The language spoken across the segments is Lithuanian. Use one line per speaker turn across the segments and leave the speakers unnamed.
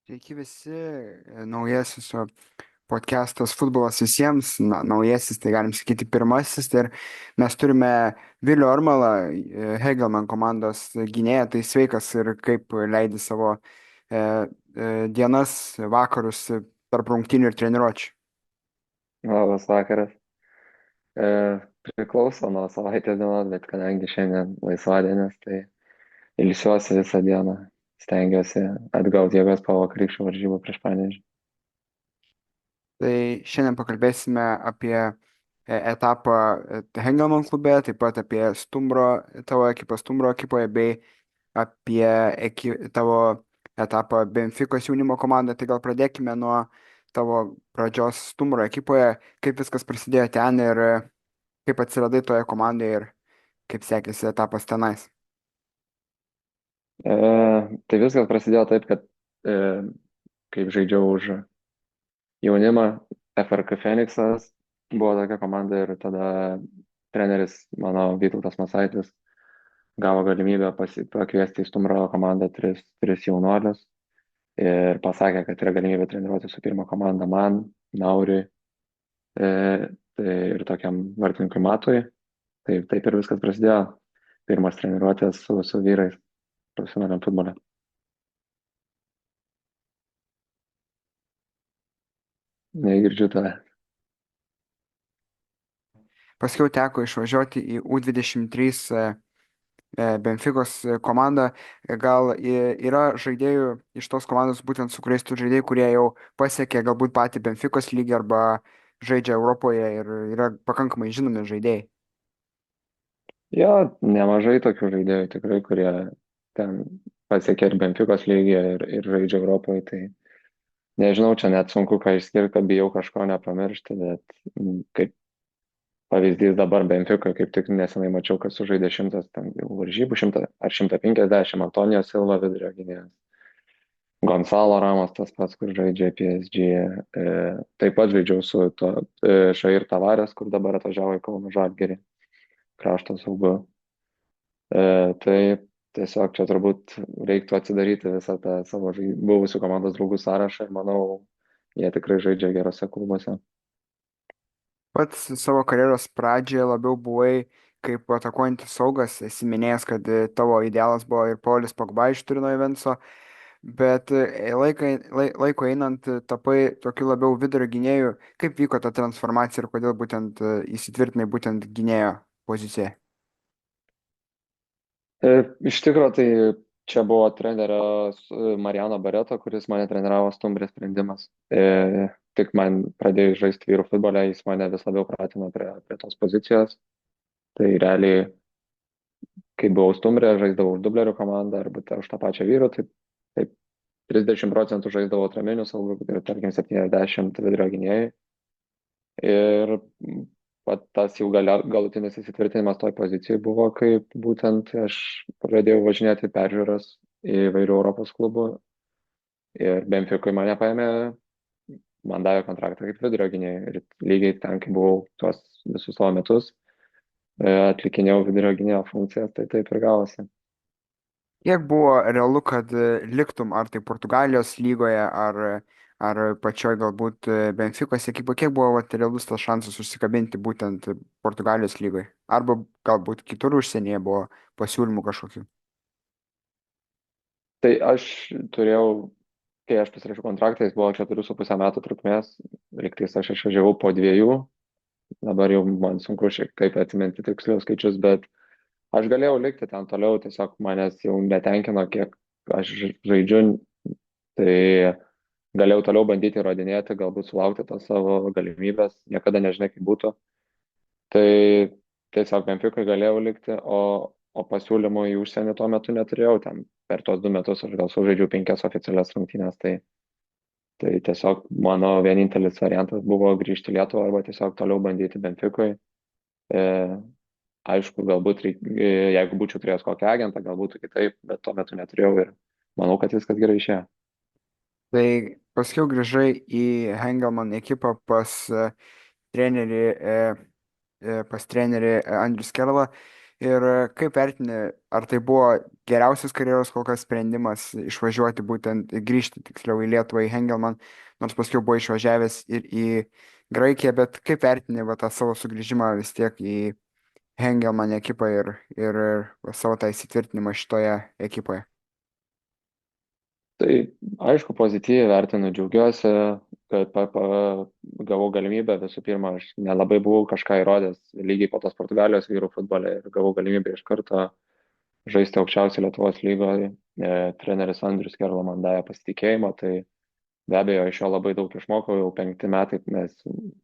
Sveiki visi, naujasis podcastas Futbolas visiems, naujasis, tai galim sakyti pirmasis, tai ir mes turime Vilių Ormalą, Hegelman komandos gynėją, tai sveikas ir kaip leidi savo dienas, vakarus tarp rungtynių ir treniruočių.
Labas vakaras. E, Priklauso nuo savaitės dienos, bet kadangi šiandien laisvadienis, tai ilsiuosi visą dieną. Stengiuosi atgauti jėgas po vakarykščių varžybų prieš Panevėžį.
Tai šiandien pakalbėsime apie etapą Hegelman klube, taip pat apie tavo ekipą Stumbro ekipoje, bei apie tavo etapą Benficos jaunimo komandą. Tai gal pradėkime nuo tavo pradžios Stumbro ekipoje, kaip viskas prasidėjo ten ir kaip atsiradai toje komandoje ir kaip sekėsi etapas tenais.
E, Tai viskas prasidėjo taip, kad e, kaip žaidžiau už jaunimą, FRK Feniksas buvo tokia komanda ir tada treneris mano Vytautas Masaitis gavo galimybę pakviesti į Stumbro komandą tris jaunuolius. Ir pasakė, kad yra galimybė treniruoti su pirma komanda man, Nauriui tai ir tokiam vartininkui Matui. Tai taip ir viskas prasidėjo. Pirmas treniruotės su vyrais profesionaliam futbole. Negirdžiu tave.
Paskiau teko išvažiuoti į U23 Benficos komandą. Gal yra žaidėjų iš tos komandos, būtent su kuriais tu žaidėjai, kurie jau pasiekė galbūt patį Benficos lygį arba žaidžia Europoje ir yra pakankamai žinomi žaidėjai.
Jo, nemažai tokių žaidėjų tikrai, kurie ten pasiekė ir Benficos lygį ir žaidžia Europoje. Tai nežinau, čia net sunku ką išskirti, kad bijau kažko nepamiršti, bet kaip pavyzdys dabar Benficoje, kaip tik nesenai mačiau, kad sužaidė 100 ten jau varžybų, 100 ar 150, Antonijo Silva vidurio gynėjas. Gonzalo Ramos, tas pats, kur žaidžia PSG. Taip pat žaidžiau su Šair Tavarės, kur dabar atvažiavo į Kauno Žalgirį, krašto saugu. Tai tiesiog čia turbūt reiktų atsidaryti visą tą savo buvusių komandos draugų sąrašą ir manau, jie tikrai žaidžia gerose klubuose.
Pats savo karjeros pradžioje labiau buvai kaip atakuojantis saugas, esi minėjęs, kad tavo idealas buvo ir Paulius Pogba iš Turino Juventuso, bet laiko einant tapai tokiu labiau vidurio gynėjų. Kaip vyko ta transformacija ir kodėl būtent įsitvirtinai būtent gynėjo poziciją?
Iš tikrųjų, tai čia buvo trenerio Mariano Bareto, kuris mane treniravo Stumbrės sprendimas. Tik man pradėjus žaisti vyrų futbolę, jis mane vis labiau pratino prie tos pozicijos. Tai realiai, kai buvau Stumbrė, žaisdavau už dublerių komandą arba už tą pačią vyrų, taip 30% žaisdavau atraminių saugų ir tarkim 70 vidurio gynėjai. Ir tas jau galutinis įsitvirtinimas toj pozicijai buvo, kaip būtent aš pradėjau važinėti peržiūras į vairių Europos klubų ir Benficui mane paėmė, man davė kontraktą kaip vidurio gynėjai ir lygiai ten, kai buvau tuos visus savo metus, atlikinėjau vidurio gynėjo funkcijas, tai taip ir gavosi.
Kiek buvo realu, kad liktum ar tai Portugalijos lygoje, ar pačioj galbūt Benficos ekipoje, kiek buvo vat, realus tas šansas užsikabinti būtent Portugalijos lygoje? Arba galbūt kitur užsienyje buvo pasiūlymų kažkokių?
Tai aš turėjau, kai aš pasirašiau kontraktą, jis buvo 4,5 metų trukmės, lygtais aš išvažiavau po 2, dabar jau man sunku šiek tiek atsiminti tikslius skaičius, bet aš galėjau likti ten toliau, tiesiog manęs jau netenkino, kiek aš žaidžiu, tai galėjau toliau bandyti įrodinėti, galbūt sulaukti tos savo galimybės, niekada nežinai, kaip būtų. Tai tiesiog Benficui galėjau likti, o pasiūlymų į užsienį tuo metu neturėjau. Ten per tuos 2 metus aš gal sužaidžiau 5 oficialias rungtynės, tai tiesiog mano vienintelis variantas buvo grįžti į Lietuvą arba tiesiog toliau bandyti Benficui. E, Aišku, galbūt jeigu būčiau turėjęs kokią agentą, galbūt kitaip, bet tuo metu neturėjau ir manau, kad viskas gerai išėjo.
Tai paskiau grįžai į Hengelman ekipą trenerį, pas trenerį Andrius Kerlą. Ir kaip vertini, ar tai buvo geriausias karjeros kol kas sprendimas išvažiuoti, būtent grįžti tiksliau į Lietuvą, į Hengelman, nors paskui buvo išvažiavęs ir į Graikiją, bet kaip vertini va, tą savo sugrįžimą vis tiek į Hengelman ekipą ir va, savo tą įsitvirtinimą šitoje ekipoje?
Tai aišku, pozityviai vertinu, džiaugiuosi, kad gavau galimybę. Visų pirma, aš nelabai buvau kažką įrodęs lygiai po tos Portugalijos vyrų futbole ir gavau galimybę iš karto žaisti aukščiausio Lietuvos lygoje. Treneris Andrius Kerla man davė pasitikėjimo, tai be abejo iš jo labai daug išmokau, jau 5 metai mes,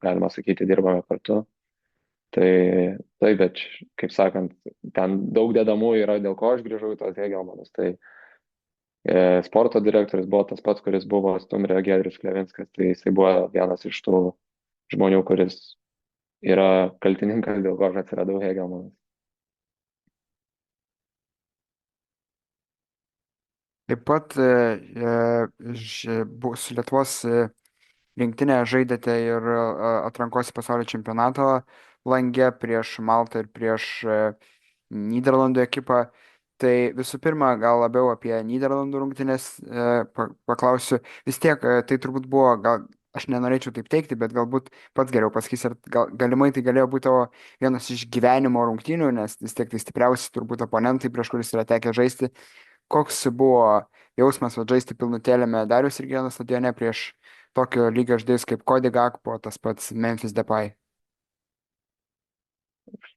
galima sakyti, dirbame kartu. Tai taip, bet kaip sakant, ten daug dedamų yra, dėl ko aš grįžau į tos Hegelmanus. Tai sporto direktorius buvo tas pats, kuris buvo Stumbrė Giedrius Klevinskas, tai jisai buvo vienas iš tų žmonių, kuris yra kaltininkas, dėl ko aš atsiradau Hegelmanas.
Taip pat su Lietuvos rinktinė žaidėte ir atrankos į pasaulio čempionato langė prieš Maltą ir prieš Nyderlandų ekipą. Tai visų pirma, gal labiau apie Nyderlandų rungtynės paklausiu. Vis tiek tai turbūt buvo, gal aš nenorėčiau taip teikti, bet galbūt pats geriau pasakys, ar galimai tai galėjo būti tavo vienas iš gyvenimo rungtynių, nes vis tiek tai stipriausi turbūt oponentai, prieš kuris yra tekę žaisti. Koks buvo jausmas va, žaisti pilnutėlėme Darius ir Gėno stadione prieš tokio lygio žaidėjus kaip Cody Gakpo, tas pats Memphis Depay?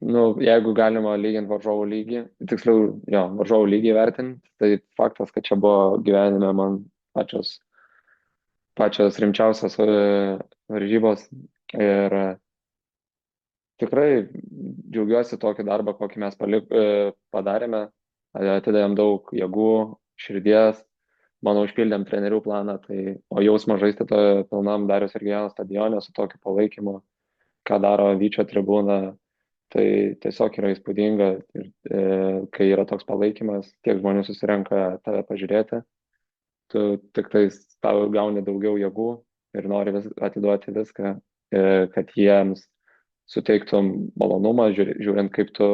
Nu, jeigu galima lyginti varžovų lygį, tiksliau, jo, varžovų lygį vertinti, tai faktas, kad čia buvo gyvenime man pačios rimčiausios varžybos. Ir tikrai džiaugiuosi tokį darbą, kokį mes padarėme. Atidavėm daug jėgų, širdies, manau, užpildėm trenerių planą, tai, o jausmą žaisti to pilnam Darius ir Gėno stadione su tokiu palaikymu, ką daro Vyčio tribūna, tai tiesiog yra įspūdinga. Ir kai yra toks palaikymas, tiek žmonių susirenka tave pažiūrėti, tu tik tais tau gauni daugiau jėgų ir nori atiduoti viską, kad jiems suteiktum malonumą, žiūrint, kaip tu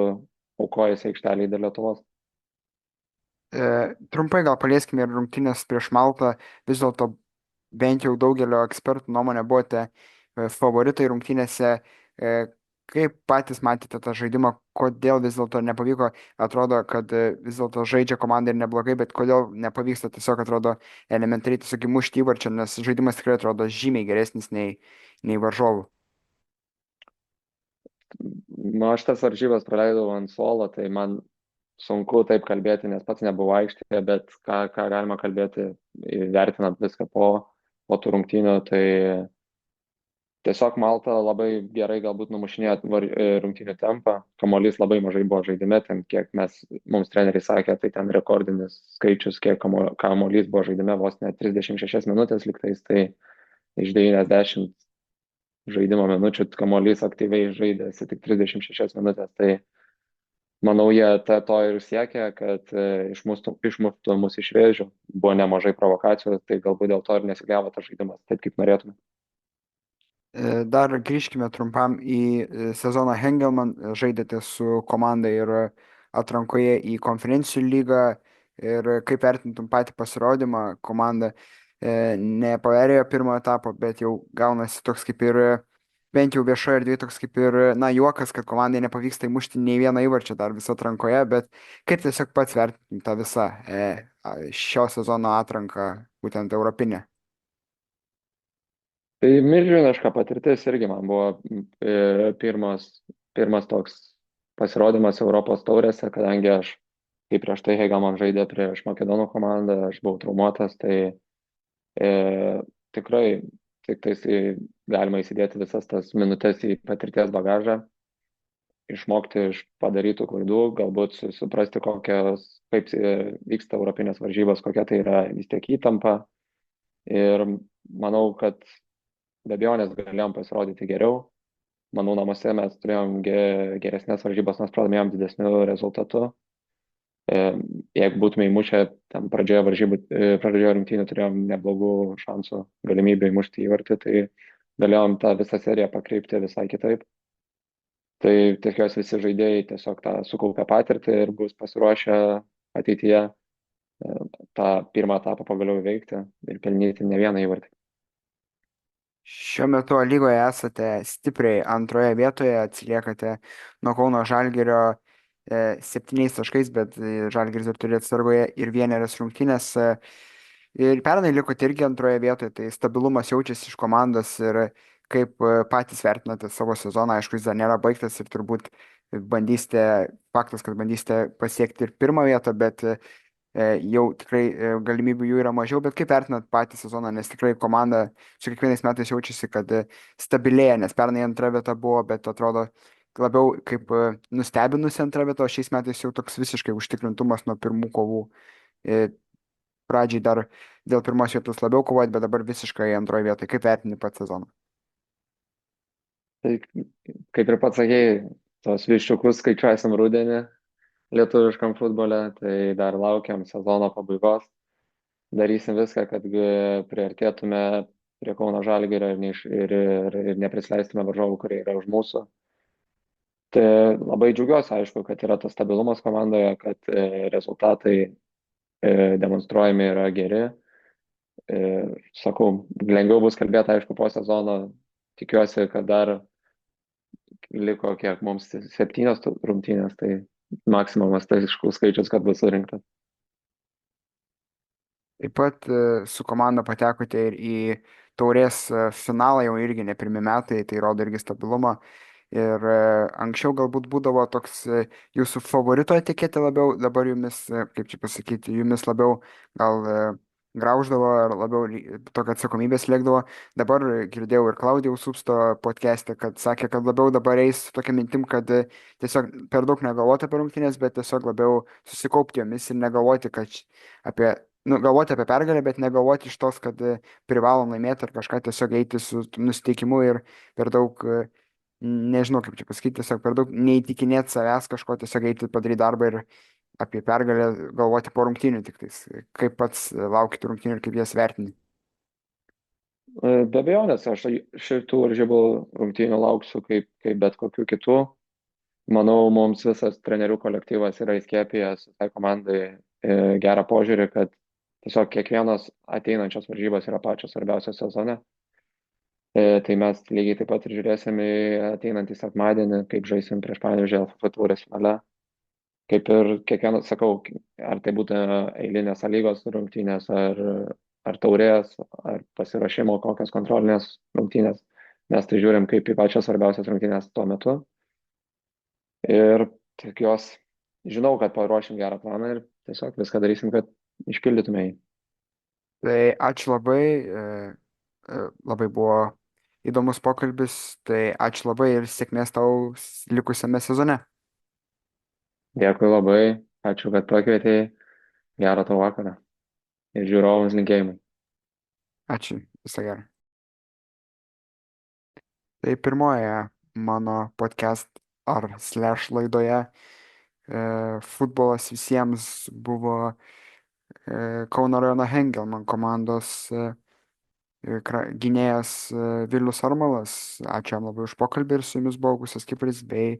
aukojasi aikštelėje dėl Lietuvos.
Trumpai gal palieskime ir rungtynės prieš Maltą. Vis dėlto bent jau daugelio ekspertų nuomonė buvote favoritai rungtynėse. E, Kaip patys matėte tą žaidimą, kodėl vis dėlto nepavyko, atrodo, kad vis dėlto žaidžia komanda ir neblogai, bet kodėl nepavyksta tiesiog, atrodo, elementariai tiesiog įmušti įvarčio, nes žaidimas tikrai atrodo žymiai geresnis nei varžovų.
Nu, aš tas varžybas praleidau ant suolo, tai man sunku taip kalbėti, nes pats nebuvau aikštėje, bet ką galima kalbėti, vertinant viską po tų rungtynių, tai tiesiog Malta labai gerai galbūt numušinėjo rungtynių tempą, kamuolys labai mažai buvo žaidime, ten kiek mums treneriai sakė, tai ten rekordinis skaičius, kiek kamuolys buvo žaidime, vos net 36 minutės liktais, tai iš 90 žaidimo minučių kamuolys aktyviai žaidėsi tik 36 minutės, tai manau, jie to ir siekia, kad išmuštų mus iš vėžių, buvo nemažai provokacijų, tai galbūt dėl to ir nesigavo tas žaidimas taip, kaip norėtume.
Dar grįžkime trumpam į sezoną Hengelman. Žaidėte su komanda ir atrankoje į konferencijų lygą. Ir kaip vertintum patį pasirodymą, komanda nepaverėjo pirmo etapo, bet jau gaunasi toks kaip ir, bent jau viešoje erdvėje toks kaip ir, na, juokas, kad komandai nepavyksta įmušti nei vieno įvarčio dar viso atrankoje, bet kaip tiesiog pats vertintum tą visą šio sezono atranką, būtent europinę?
Tai milžiniška patirtis irgi man buvo pirmas toks pasirodymas Europos taurėse, kadangi aš, kaip prieš tai Hegelman žaidė prieš Makedonų komandą, aš buvau traumuotas, tai tikrai tik tais galima įsidėti visas tas minutės į patirties bagažą, išmokti iš padarytų klaidų, galbūt suprasti, kaip vyksta europinės varžybos, kokia tai yra vis tiek įtampa. Ir manau, kad be abejonės galėjom pasirodyti geriau. Manau, namuose mes turėjom geresnės varžybas, mes pralaimėjom didesniu rezultatu. Jeigu būtume įmušę tam pradžioje rungtynių, turėjom neblogų šansų, galimybę įmušti įvartį, tai galėjom tą visą seriją pakreipti visai kitaip. Tai tikiuosi visi žaidėjai tiesiog tą sukaupė patirtį ir bus pasiruošę ateityje tą pirmą etapą pagaliau įveikti ir pelnyti ne vieną įvartį.
Šiuo metu A lygoje esate stipriai antroje vietoje, atsiliekate nuo Kauno Žalgirio 7 taškais, bet Žalgiris dar turi atsargoje ir vienerias rungtynės. Ir pernai likote irgi antroje vietoje, tai stabilumas jaučiasi iš komandos ir kaip patys vertinate savo sezoną, aišku, jis dar nėra baigtas ir turbūt bandysite, faktas, kad bandysite pasiekti ir pirmą vietą, bet jau tikrai galimybių jų yra mažiau, bet kaip vertinat patį sezoną, nes tikrai komanda su kiekvienais metais jaučiasi, kad stabilėja, nes pernai antra vieta buvo, bet atrodo labiau kaip nustebinusi antra vieta, o šiais metais jau toks visiškai užtikrintumas nuo pirmų kovų. E, Pradžiai dar dėl pirmos vietos labiau kovoti, bet dabar visiškai antroje vietoje. Kaip vertini pat sezoną?
Tai kaip ir pats sakėjai, tos viščiukus skaičiuosim rudenį lietuviškam futbole, tai dar laukiam sezono pabaigos. Darysim viską, kad priartėtume prie Kauno Žalgirio ir neprisleistume varžovų, kurie yra už mūsų. Tai labai džiaugiuosi, aišku, kad yra tas stabilumas komandoje, kad rezultatai demonstruojami yra geri. Sakau, lengviau bus kalbėti, aišku, po sezono. Tikiuosi, kad dar liko kiek mums 7 rungtynės, tai maksimumas taškų skaičius, kad bus surinktas.
Taip pat su komanda patekote ir į taurės finalą, jau irgi ne pirmi metai, tai rodo irgi stabilumą. Ir anksčiau galbūt būdavo toks jūsų favorito etiketė labiau, dabar jumis, kaip čia pasakyti, jumis labiau gal grauždavo ar labiau tokia atsakomybės lėkdavo. Dabar girdėjau ir Klaudijaus Supsto podcast'e, kad sakė, kad labiau dabar eis su tokia mintim, kad tiesiog per daug negalvoti apie rungtynės, bet tiesiog labiau susikaupti jomis ir negalvoti, kad apie, nu, galvoti apie pergalę, bet negalvoti iš tos, kad privalom laimėti ar kažką, tiesiog eiti su nusiteikimu ir per daug nežinau kaip čia pasakyti, tiesiog per daug neįtikinėti savęs kažko, tiesiog eiti padaryti darbą ir apie pergalę galvoti po rungtynių tik tais. Kaip pats laukit rungtynių ir kaip jas vertini?
Be abejonės, aš šitų varžybų rungtynių lauksiu kaip bet kokių kitų. Manau, mums visas trenerių kolektyvas yra įskiepijęs tai komandai gerą požiūrį, kad tiesiog kiekvienos ateinančios varžybos yra pačios svarbiausios sezone. Tai mes lygiai taip pat ir žiūrėsim į ateinantį sekmadienį, kaip žaisim prieš Panevėžį LFF taurės finale. Kaip ir kiekvienas, sakau, ar tai būtų eilinės A lygos rungtynės, ar taurės, ar pasiruošimo kokios kontrolinės rungtynės. Mes tai žiūrim kaip į pačias svarbiausias rungtynės tuo metu. Ir tikiuosi, žinau, kad paruošim gerą planą ir tiesiog viską darysim, kad išpildytume jį.
Tai ačiū labai, labai buvo įdomus pokalbis, tai ačiū labai ir sėkmės tau likusiame sezone.
Dėkui labai, ačiū, kad pakvietei, gerą tau vakarą ir žiūrovams linkėjimai.
Ačiū, visą gerą. Tai pirmoje mano podcast ar slash laidoje futbolas visiems buvo Kauno rajono Hengelman komandos gynėjas Vilius Armalas. Ačiū jam labai už pokalbį ir su jumis buvo Augustas Kipris bei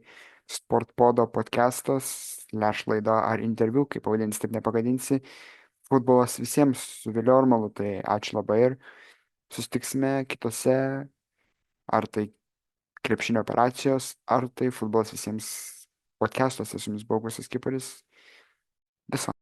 Sportpodo podcastas, slash laida ar interviu, kaip pavadinsi, taip nepagadinsi. Futbolas visiems su Viliu Armalu, tai ačiū labai ir susitiksime kitose, ar tai krepšinio operacijos, ar tai futbolas visiems podcastuose su jumis buvo Augustas Kipris. Viso.